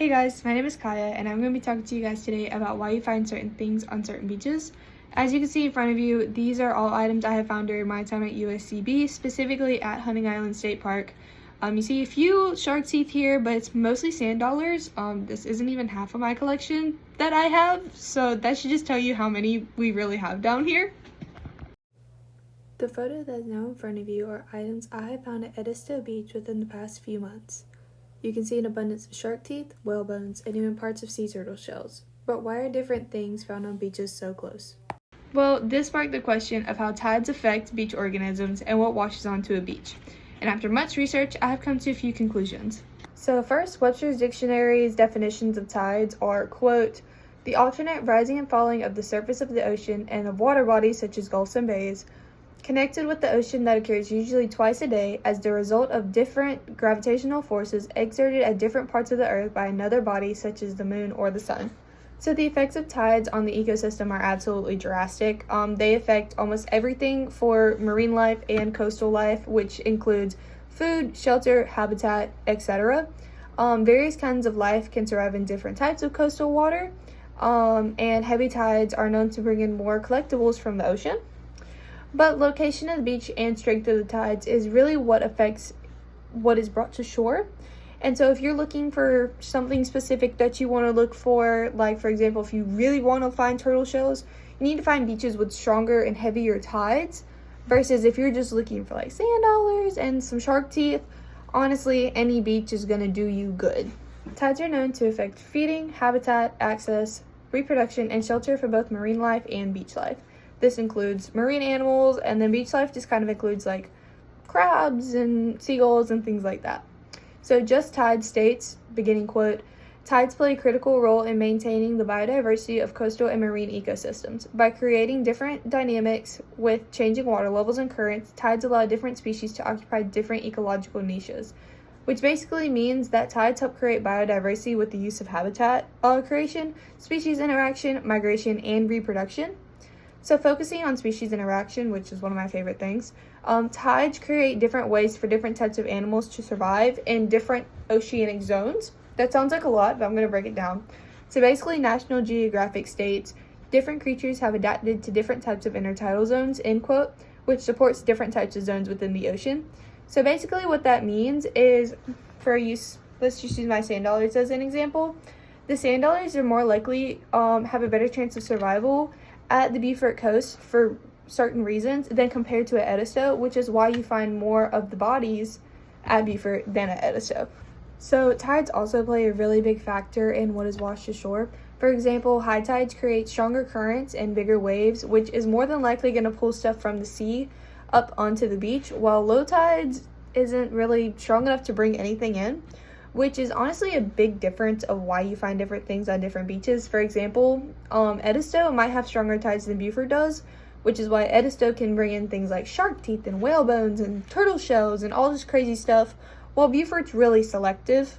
Hey guys, my name is Kaya and I'm going to be talking to you guys today about why you find certain things on certain beaches. As you can see in front of you, these are all items I have found during my time at USCB, specifically at Hunting Island State Park. You see a few shark teeth here, but it's mostly sand dollars. This isn't even half of my collection that I have, so that should just tell you how many we really have down here. The photo that is now in front of you are items I have found at Edisto Beach within the past few months. You can see an abundance of shark teeth, whale bones, and even parts of sea turtle shells. But why are different things found on beaches so close? Well, this sparked the question of how tides affect beach organisms and what washes onto a beach. And after much research, I have come to a few conclusions. So first, Webster's Dictionary's definitions of tides are, quote, the alternate rising and falling of the surface of the ocean and of water bodies such as gulfs and bays, connected with the ocean that occurs usually twice a day as the result of different gravitational forces exerted at different parts of the earth by another body such as the moon or the sun. So the effects of tides on the ecosystem are absolutely drastic. They affect almost everything for marine life and coastal life, which includes food, shelter, habitat, etc. Various kinds of life can survive in different types of coastal water, and heavy tides are known to bring in more collectibles from the ocean. But location of the beach and strength of the tides is really what affects what is brought to shore. And so if you're looking for something specific that you want to look for, like for example, if you really want to find turtle shells, you need to find beaches with stronger and heavier tides, versus if you're just looking for like sand dollars and some shark teeth, honestly, any beach is going to do you good. Tides are known to affect feeding, habitat, access, reproduction, and shelter for both marine life and beach life. This includes marine animals, and then beach life just kind of includes like crabs and seagulls and things like that. So Just Tides states, beginning quote, tides play a critical role in maintaining the biodiversity of coastal and marine ecosystems. By creating different dynamics with changing water levels and currents, tides allow different species to occupy different ecological niches, which basically means that tides help create biodiversity with the use of habitat creation, species interaction, migration, and reproduction. So focusing on species interaction, which is one of my favorite things, tides create different ways for different types of animals to survive in different oceanic zones. That sounds like a lot, but I'm going to break it down. So basically, National Geographic states, different creatures have adapted to different types of intertidal zones, end quote, which supports different types of zones within the ocean. So basically what that means is, let's just use my sand dollars as an example. The sand dollars are more likely have a better chance of survival at the Beaufort coast for certain reasons than compared to at Edisto, which is why you find more of the bodies at Beaufort than at Edisto. So tides also play a really big factor in what is washed ashore. For example, high tides create stronger currents and bigger waves, which is more than likely going to pull stuff from the sea up onto the beach, while low tides isn't really strong enough to bring anything in, which is honestly a big difference of why you find different things on different beaches. For example, Edisto might have stronger tides than Beaufort does, which is why Edisto can bring in things like shark teeth and whale bones and turtle shells and all this crazy stuff, while Beaufort's really selective